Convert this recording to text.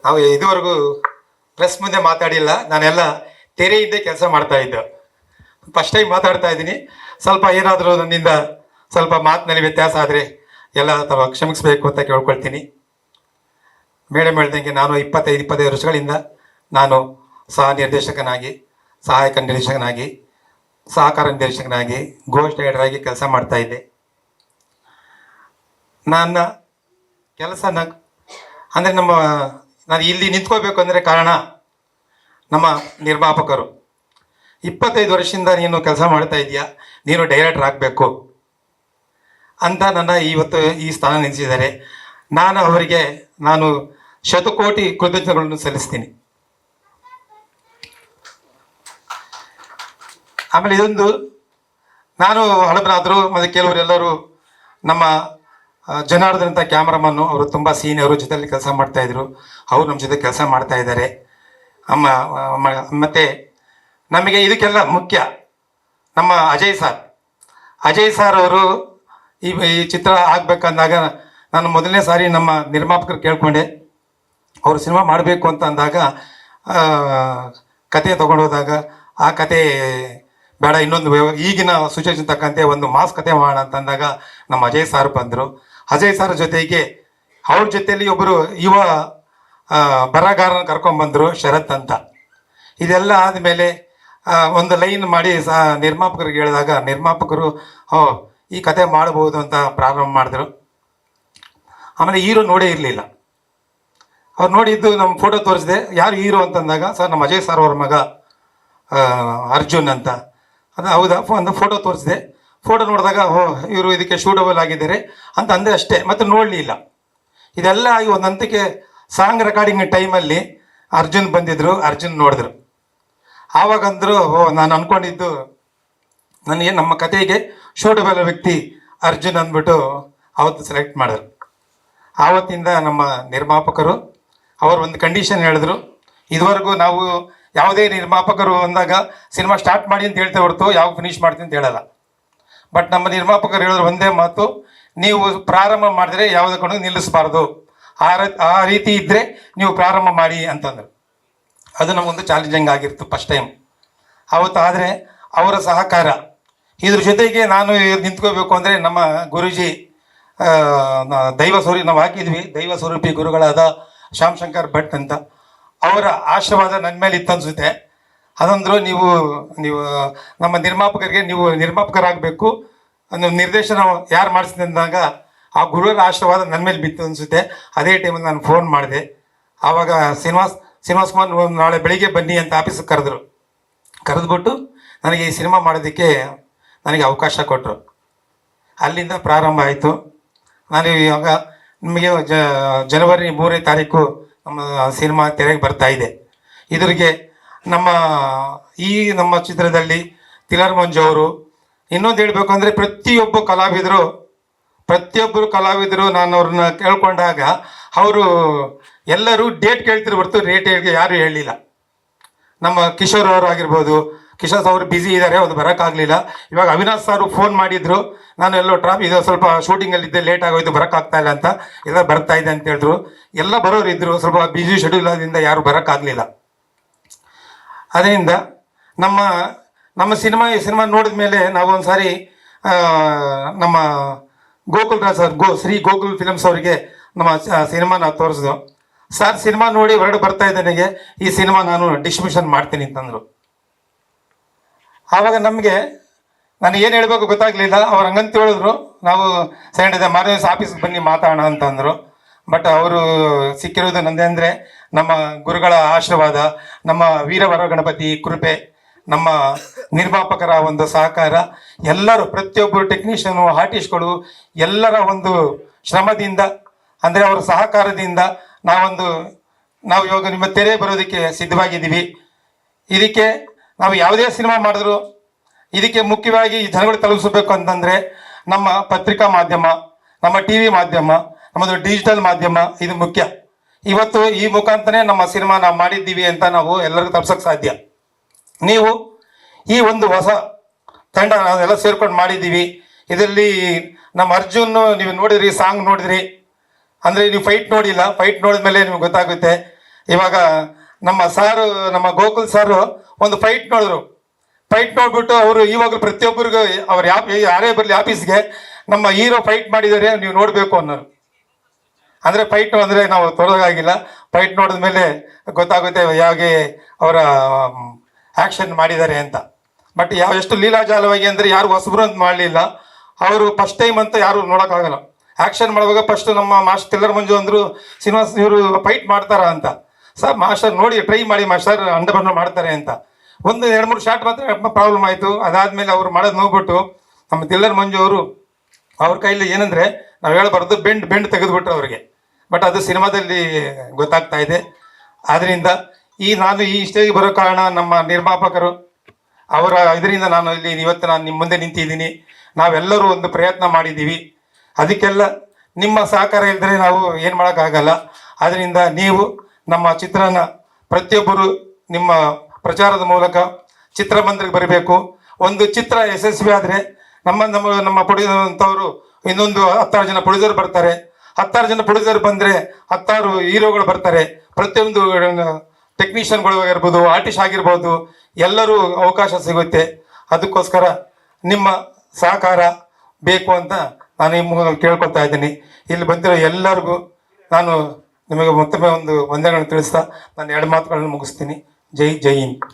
ನಾವು ಇದುವರೆಗೂ ಪ್ರೆಸ್ ಮುಂದೆ ಮಾತಾಡಿಲ್ಲ, ನಾನೆಲ್ಲ ತೆರೆಯಿಂದ ಕೆಲಸ ಮಾಡ್ತಾ ಇದ್ದೆ. ಫಸ್ಟ್ ಟೈಮ್ ಮಾತಾಡ್ತಾ ಇದ್ದೀನಿ. ಸ್ವಲ್ಪ ಏನಾದರೂ ನನ್ನಿಂದ ಸ್ವಲ್ಪ ಮಾತಿನಲ್ಲಿ ವ್ಯತ್ಯಾಸ ಆದರೆ ಎಲ್ಲ ಅಥವಾ ಕ್ಷಮಿಸಬೇಕು ಅಂತ ಕೇಳ್ಕೊಳ್ತೀನಿ. ಮೇಡಮ್ ಹೇಳ್ದಂಗೆ ನಾನು 25 ವರ್ಷಗಳಿಂದ ನಾನು ಸಹ ನಿರ್ದೇಶಕನಾಗಿ, ಸಹಾಯಕ ನಿರ್ದೇಶಕನಾಗಿ, ಸಹಕಾರ ನಿರ್ದೇಶಕನಾಗಿ, ಗೋಸ್ಟ್ ರೈಡರ್ ಆಗಿ ಕೆಲಸ ಮಾಡ್ತಾ ಇದ್ದೆ. ನನ್ನ ಕೆಲಸನ ಅಂದರೆ ನಾನು ಇಲ್ಲಿ ನಿಂತ್ಕೋಬೇಕು ಅಂದರೆ ಕಾರಣ ನಮ್ಮ ನಿರ್ಮಾಪಕರು. 25 ವರ್ಷದಿಂದ ನೀನು ಕೆಲಸ ಮಾಡ್ತಾ ಇದೆಯಾ, ನೀನು ಡೈರೆಕ್ಟರ್ ಆಗಬೇಕು ಅಂತ ನನ್ನ ಇವತ್ತು ಈ ಸ್ಥಾನ ನಿಲ್ಲಿಸಿದ್ದಾರೆ. ನಾನು ಅವರಿಗೆ ಶತಕೋಟಿ ಕೃತಜ್ಞತೆಗಳನ್ನು ಸಲ್ಲಿಸ್ತೀನಿ. ಆಮೇಲೆ ಇದೊಂದು ನಾನು ಹಳಬರಾದರು ಮತ್ತು ಕೆಲವರೆಲ್ಲರೂ ನಮ್ಮ ಜನಾರ್ದನ್ ಅಂತ ಕ್ಯಾಮ್ರಾಮನ್ನು, ಅವರು ತುಂಬ ಸೀನಿಯರು, ಜೊತೆಯಲ್ಲಿ ಕೆಲಸ ಮಾಡ್ತಾಯಿದ್ರು. ಅವರು ನಮ್ಮ ಜೊತೆ ಕೆಲಸ ಮಾಡ್ತಾ ಇದ್ದಾರೆ. ಮತ್ತು ನಮಗೆ ಇದಕ್ಕೆಲ್ಲ ಮುಖ್ಯ ನಮ್ಮ ಅಜಯ್ ಸಾರ್ ಅವರು ಈ ಚಿತ್ರ ಆಗಬೇಕಂದಾಗ ನಾನು ಮೊದಲನೇ ಸಾರಿ ನಮ್ಮ ನಿರ್ಮಾಪಕರು ಕೇಳ್ಕೊಂಡೆ. ಅವರು ಸಿನಿಮಾ ಮಾಡಬೇಕು ಅಂತ ಅಂದಾಗ ಕತೆ ತೊಗೊಂಡೋದಾಗ ಆ ಕತೆ ಬೇಡ, ಇನ್ನೊಂದು ಈಗಿನ ಸಿಚುವೇಶನ್ ತಕ್ಕಂತೆ ಒಂದು ಮಾಸ್ ಕತೆ ಮಾಡೋಣ ಅಂತಂದಾಗ ನಮ್ಮ ಅಜಯ್ ಸಾರ್ ಬಂದರು. ಅಜಯ್ ಸಾರ್ ಜೊತೆಗೆ ಅವ್ರ ಜೊತೆಯಲ್ಲಿ ಒಬ್ಬರು ಯುವ ಬರಹಗಾರನ ಕರ್ಕೊಂಡ್ಬಂದರು, ಶರತ್ ಅಂತ. ಇದೆಲ್ಲ ಆದಮೇಲೆ ಒಂದು ಲೈನ್ ಮಾಡಿ ನಿರ್ಮಾಪಕರಿಗೆ ಹೇಳಿದಾಗ ನಿರ್ಮಾಪಕರು ಈ ಕತೆ ಮಾಡ್ಬೋದು ಅಂತ ಪ್ರಾರಂಭ ಮಾಡಿದ್ರು. ಆಮೇಲೆ ಹೀರೋ ನೋಡೇ ಇರಲಿಲ್ಲ. ಅವ್ರು ನೋಡಿದ್ದು ನಮ್ಮ ಫೋಟೋ ತೋರಿಸಿದೆ, ಯಾರು ಹೀರೋ ಅಂತಂದಾಗ ಸರ್ ನಮ್ಮ ಅಜಯ್ ಸರ್ ಅವ್ರ ಮಗ ಅರ್ಜುನ್ ಅಂತ. ಅದು ಹೌದಾ, ಒಂದು ಫೋಟೋ ತೋರಿಸಿದೆ. ಫೋಟೋ ನೋಡಿದಾಗ ಇವರು ಇದಕ್ಕೆ ಶೂಟಬಲ್ ಆಗಿದ್ದಾರೆ ಅಂತ ಅಂದೆ ಅಷ್ಟೇ, ಮತ್ತು ನೋಡಲಿಲ್ಲ. ಇದೆಲ್ಲ ಆಗಿ ಒಂದು ಹಂತಕ್ಕೆ ಸಾಂಗ್ ರೆಕಾರ್ಡಿಂಗ್ ಟೈಮಲ್ಲಿ ಅರ್ಜುನ್ ಬಂದಿದ್ದರು. ಅರ್ಜುನ್ ನೋಡಿದ್ರು. ಆವಾಗಂದ್ರು ನಾನು ಅಂದ್ಕೊಂಡಿದ್ದು ನನಗೆ ನಮ್ಮ ಕತೆಗೆ ಶೂಟಬಲ್ ವ್ಯಕ್ತಿ ಅರ್ಜುನ್ ಅಂದ್ಬಿಟ್ಟು ಅವತ್ತು ಸೆಲೆಕ್ಟ್ ಮಾಡಿದ್ರು. ಆವತ್ತಿಂದ ನಮ್ಮ ನಿರ್ಮಾಪಕರು ಅವರು ಒಂದು ಕಂಡೀಷನ್ ಹೇಳಿದ್ರು. ಇದುವರೆಗೂ ನಾವು ಯಾವುದೇ ನಿರ್ಮಾಪಕರು ಅಂದಾಗ ಸಿನಿಮಾ ಸ್ಟಾರ್ಟ್ ಮಾಡಿ ಅಂತ ಹೇಳ್ತೇವೆ ಹೊರತು ಯಾವಾಗ ಫಿನಿಷ್ ಮಾಡ್ತೀನಿ ಅಂತ ಹೇಳಲ್ಲ. ಬಟ್ ನಮ್ಮ ನಿರ್ಮಾಪಕರು ಹೇಳಿದ್ರು ಒಂದೇ ಮಾತು, ನೀವು ಪ್ರಾರಂಭ ಮಾಡಿದ್ರೆ ಯಾವುದಕ್ಕೂ ನಿಲ್ಲಿಸಬಾರ್ದು, ಆ ರೀತಿ ಇದ್ದರೆ ನೀವು ಪ್ರಾರಂಭ ಮಾಡಿ ಅಂತಂದರು. ಅದು ನಮಗೊಂದು ಚಾಲೆಂಜಿಂಗ್ ಆಗಿತ್ತು ಫಸ್ಟ್ ಟೈಮ್ ಆವತ್ತು. ಆದರೆ ಅವರ ಸಹಕಾರ, ಇದ್ರ ಜೊತೆಗೆ ನಾನು ನಿಂತ್ಕೋಬೇಕು ಅಂದರೆ ನಮ್ಮ ಗುರೂಜಿ ನಾವು ಹಾಕಿದ್ವಿ ದೈವ ಸ್ವರೂಪಿ ಗುರುಗಳಾದ ಶ್ಯಾಮ್ ಶಂಕರ್ ಭಟ್ ಅಂತ, ಅವರ ಆಶೀರ್ವಾದ ನನ್ನ ಮೇಲೆ ಇತ್ತು ಅನಿಸುತ್ತೆ. ಅದಂದ್ರು ನೀವು ನಮ್ಮ ನಿರ್ಮಾಪಕರಿಗೆ ನೀವು ನಿರ್ಮಾಪಕರಾಗಬೇಕು, ನಿರ್ದೇಶನ ಯಾರು ಮಾಡಿಸ್ತೀನಿ ಅಂದಾಗ ಆ ಗುರುಗಳ ಆಶೀರ್ವಾದ ನನ್ನ ಮೇಲೆ ಬಿತ್ತು ಅನಿಸುತ್ತೆ. ಅದೇ ಟೈಮಲ್ಲಿ ನಾನು ಫೋನ್ ಮಾಡಿದೆ. ಆವಾಗ ಶ್ರೀನಿವಾಸ್ ಕುಮಾರ್ ನಾಳೆ ಬೆಳಿಗ್ಗೆ ಬನ್ನಿ ಅಂತ ಆಫೀಸಿಗೆ ಕರೆದ್ಬಿಟ್ಟು ನನಗೆ ಈ ಸಿನಿಮಾ ಮಾಡೋದಕ್ಕೆ ನನಗೆ ಅವಕಾಶ ಕೊಟ್ಟರು. ಅಲ್ಲಿಂದ ಪ್ರಾರಂಭ ಆಯಿತು. ನಾನು ಇವಾಗ ನಿಮಗೆ ಜನವರಿ 3ನೇ ತಾರೀಕು ನಮ್ಮ ಸಿನಿಮಾ ತೆರೆಗೆ ಬರ್ತಾ ಇದೆ. ಇದ್ರಿಗೆ ನಮ್ಮ ಚಿತ್ರದಲ್ಲಿ ತಿಲರ್ ಮಂಜು ಅವರು, ಇನ್ನೊಂದು ಹೇಳಬೇಕು ಅಂದರೆ ಪ್ರತಿಯೊಬ್ಬರು ಕಲಾವಿದರು ನಾನು ಅವ್ರನ್ನ ಕೇಳ್ಕೊಂಡಾಗ ಅವರು ಎಲ್ಲರೂ ಡೇಟ್ ಕೇಳ್ತಿರು ಹೊರತು ರೇಟ್ ಯಾರು ಹೇಳಲಿಲ್ಲ. ನಮ್ಮ ಕಿಶೋರ್ ಅವರು ಆಗಿರ್ಬೋದು, ಕಿಶೋರ್ ಅವರು ಬ್ಯುಸಿ ಇದ್ದಾರೆ, ಅದು ಬರೋಕ್ಕಾಗಲಿಲ್ಲ. ಇವಾಗ ಅವಿನಾಶ್ ಸಾರು ಫೋನ್ ಮಾಡಿದ್ರು, ನಾನು ಎಲ್ಲೋ ಇದು ಸ್ವಲ್ಪ ಶೂಟಿಂಗಲ್ಲಿದ್ದೆ, ಲೇಟ್ ಆಗೋಯ್ತು, ಬರೋಕ್ಕಾಗ್ತಾ ಇಲ್ಲ ಅಂತ. ಎಲ್ಲ ಬರ್ತಾ ಇದೆ ಅಂತ ಹೇಳಿದ್ರು. ಎಲ್ಲ ಬರೋರು ಇದ್ದರು, ಸ್ವಲ್ಪ ಬ್ಯುಸಿ ಶೆಡ್ಯೂಲ್ ಆದ್ರಿಂದ ಯಾರು ಬರೋಕ್ಕಾಗಲಿಲ್ಲ. ಅದರಿಂದ ನಮ್ಮ ಈ ಸಿನಿಮಾ ನೋಡಿದ ಮೇಲೆ ನಾವು ಒಂದು ಸಾರಿ ನಮ್ಮ ಗೋಕುಲ್ ರಾಜ್ ಸರ್ ಶ್ರೀ ಗೋಕುಲ್ ಫಿಲಮ್ಸ್ ಅವರಿಗೆ ನಮ್ಮ ಸಿನಿಮಾ ನಾವು ತೋರಿಸಿದ್ವು. ಸರ್ ಸಿನಿಮಾ ನೋಡಿ ಹೊರಡು ಬರ್ತಾ ಇದ್ದಾನೆಗೆ ಈ ಸಿನಿಮಾ ನಾನು ಡಿಸ್ಟ್ರಿಬ್ಯೂಷನ್ ಮಾಡ್ತೀನಿ ಅಂತಂದರು. ಆವಾಗ ನಾನು ಏನು ಹೇಳಬೇಕು ಗೊತ್ತಾಗಲಿಲ್ಲ. ಅವ್ರು ಹಂಗಂತ ಹೇಳಿದ್ರು, ನಾವು ಸಂಡೇ ಮಾರನೇ ದಿವಸ ಆಫೀಸ್ಗೆ ಬನ್ನಿ ಮಾತಾಡೋಣ ಅಂತಂದರು. ಬಟ್ ಅವರು ಸಿಕ್ಕಿರೋದು ನಂದೇ ಅಂದರೆ ನಮ್ಮ ಗುರುಗಳ ಆಶೀರ್ವಾದ, ನಮ್ಮ ವೀರವರ ಗಣಪತಿ ಕೃಪೆ, ನಮ್ಮ ನಿರ್ಮಾಪಕರ ಒಂದು ಸಹಕಾರ, ಎಲ್ಲರೂ ಪ್ರತಿಯೊಬ್ಬರು ಟೆಕ್ನಿಷಿಯನು, ಆರ್ಟಿಸ್ಟ್ಗಳು ಎಲ್ಲರ ಒಂದು ಶ್ರಮದಿಂದ, ಅಂದರೆ ಅವರ ಸಹಕಾರದಿಂದ ನಾವು ಇವಾಗ ನಿಮ್ಮ ತೆರೆ ಬರೋದಕ್ಕೆ ಸಿದ್ಧವಾಗಿದ್ದೀವಿ. ಇದಕ್ಕೆ ನಾವು ಯಾವುದೇ ಸಿನಿಮಾ ಮಾಡಿದ್ರು ಇದಕ್ಕೆ ಮುಖ್ಯವಾಗಿ ಜನಗಳು ತಲುಪಿಸಬೇಕು ಅಂತಂದರೆ ನಮ್ಮ ಪತ್ರಿಕಾ ಮಾಧ್ಯಮ, ನಮ್ಮ TV ಮಾಧ್ಯಮ, ನಮ್ಮದು ಡಿಜಿಟಲ್ ಮಾಧ್ಯಮ ಇದು ಮುಖ್ಯ. ಇವತ್ತು ಈ ಮುಖಾಂತರನೇ ನಮ್ಮ ಸಿನಿಮಾ ನಾವು ಮಾಡಿದ್ದೀವಿ ಅಂತ ನಾವು ಎಲ್ಲರಿಗೂ ತಲುಪಿಸೋಕ್ಕೆ ಸಾಧ್ಯ. ನೀವು ಈ ಒಂದು ಹೊಸ ತಂಡ ನಾವೆಲ್ಲ ಸೇರ್ಕೊಂಡು ಮಾಡಿದ್ದೀವಿ. ಇದರಲ್ಲಿ ನಮ್ಮ ಅರ್ಜುನ್ ನೀವು ನೋಡಿದ್ರಿ, ಸಾಂಗ್ ನೋಡಿದ್ರಿ, ಅಂದರೆ ನೀವು ಫೈಟ್ ನೋಡಿಲ್ಲ, ಫೈಟ್ ನೋಡಿದ ಮೇಲೆ ನಿಮ್ಗೆ ಗೊತ್ತಾಗುತ್ತೆ. ಇವಾಗ ನಮ್ಮ ಸಾರು, ನಮ್ಮ ಗೋಕುಲ್ ಸಾರು ಒಂದು ಫೈಟ್ ನೋಡಿದ್ರು. ಫೈಟ್ ನೋಡ್ಬಿಟ್ಟು ಅವರು ಇವಾಗಲೂ ಪ್ರತಿಯೊಬ್ಬರಿಗೂ ಅವ್ರು ಯಾರೇ ಬರಲಿ ಆಫೀಸ್ಗೆ ನಮ್ಮ ಹೀರೋ ಫೈಟ್ ಮಾಡಿದ್ದಾರೆ ನೀವು ನೋಡಬೇಕು ಅನ್ನೋರು. ಅಂದರೆ ಫೈಟ್ ಅಂದರೆ ನಾವು ತೊಡಗಾಗಿಲ್ಲ, ಫೈಟ್ ನೋಡಿದ ಮೇಲೆ ಗೊತ್ತಾಗುತ್ತೆ ಹೇಗೆ ಅವರ ಆ್ಯಕ್ಷನ್ ಮಾಡಿದ್ದಾರೆ ಅಂತ. ಬಟ್ ಎಷ್ಟು ಲೀಲಾಜಾಲವಾಗಿ ಅಂದರೆ ಯಾರು ಹೊಸಬ್ರು ಅಂತ ಮಾಡಲಿಲ್ಲ. ಅವರು ಫಸ್ಟ್ ಟೈಮ್ ಅಂತ ಯಾರು ನೋಡೋಕ್ಕಾಗಲ್ಲ. ಆ್ಯಕ್ಷನ್ ಮಾಡುವಾಗ ಫಸ್ಟ್ ನಮ್ಮ ಮಾಸ್ಟರ್ ತಿಲ್ಲರ್ ಮಂಜು ಅಂದರು, ಶ್ರೀನಿವಾಸ್ ಇವರು ಫೈಟ್ ಮಾಡ್ತಾರ ಅಂತ. ಸರ್ ಮಾಸ್ಟರ್ ನೋಡಿ ಟ್ರೈ ಮಾಡಿ ಮಾಸ್ಟರ್, ಅಂಡರ್ಬರ್ನ್ ಮಾಡ್ತಾರೆ ಅಂತ. ಒಂದು 2-3 ಶಾಟ್ ಮಾತ್ರ ಪ್ರಾಬ್ಲಮ್ ಆಯಿತು. ಅದಾದಮೇಲೆ ಅವರು ಮಾಡೋದು ನೋಡ್ಬಿಟ್ಟು ನಮ್ಮ ತಿಲ್ಲರ್ ಮಂಜು ಅವರು ಅವ್ರ ಕೈಲಿ ಏನಂದರೆ ನಾವು ಹೇಳಬಾರ್ದು, ಬೆಂಡ್ ತೆಗೆದುಬಿಟ್ರು ಅವರಿಗೆ. ಬಟ್ ಅದು ಸಿನಿಮಾದಲ್ಲಿ ಗೊತ್ತಾಗ್ತಾ ಇದೆ. ಆದ್ದರಿಂದ ನಾನು ಈ ಸ್ಟೇಜ್ಗೆ ಬರೋ ಕಾರಣ ನಮ್ಮ ನಿರ್ಮಾಪಕರು, ಅವರ ಇದರಿಂದ ಇವತ್ತು ನಾನು ನಿಮ್ಮ ಮುಂದೆ ನಿಂತಿದ್ದೀನಿ. ನಾವೆಲ್ಲರೂ ಒಂದು ಪ್ರಯತ್ನ ಮಾಡಿದ್ದೀವಿ. ಅದಕ್ಕೆಲ್ಲ ನಿಮ್ಮ ಸಹಕಾರ ಇಲ್ಲದ್ರೆ ನಾವು ಏನು ಮಾಡೋಕ್ಕಾಗಲ್ಲ. ಆದ್ದರಿಂದ ನೀವು ನಮ್ಮ ಚಿತ್ರನ ಪ್ರತಿಯೊಬ್ಬರು ನಿಮ್ಮ ಪ್ರಚಾರದ ಮೂಲಕ ಚಿತ್ರಮಂದಿರಕ್ಕೆ ಬರಬೇಕು. ಒಂದು ಚಿತ್ರ ಯಶಸ್ವಿ ಆದರೆ ನಮ್ಮ ಪುಡಿದಂಥವರು ಇನ್ನೊಂದು 16 ಜನ ಪ್ರೊಡ್ಯೂಸರ್ ಬರ್ತಾರೆ. 16 ಜನ ಪ್ರೊಡ್ಯೂಸರ್ ಬಂದರೆ 16 ಹೀರೋಗಳು ಬರ್ತಾರೆ. ಪ್ರತಿಯೊಂದು ಟೆಕ್ನಿಷಿಯನ್ಗಳು ಆಗಿರ್ಬೋದು, ಆರ್ಟಿಸ್ಟ್ ಆಗಿರ್ಬೋದು, ಎಲ್ಲರೂ ಅವಕಾಶ ಸಿಗುತ್ತೆ. ಅದಕ್ಕೋಸ್ಕರ ನಿಮ್ಮ ಸಹಕಾರ ಬೇಕು ಅಂತ ನಾನು ಈ ಮೂಲಕ ಕೇಳ್ಕೊಳ್ತಾ ಇದ್ದೀನಿ. ಇಲ್ಲಿ ಬಂದಿರೋ ಎಲ್ಲರಿಗೂ ನಾನು ನಿಮಗೆ ಮತ್ತೊಮ್ಮೆ ಒಂದು ವಂದನೆಗಳನ್ನು ತಿಳಿಸ್ತಾ ನಾನು 2 ಮಾತುಗಳನ್ನು ಮುಗಿಸ್ತೀನಿ. ಜೈ ಹಿಂದ್.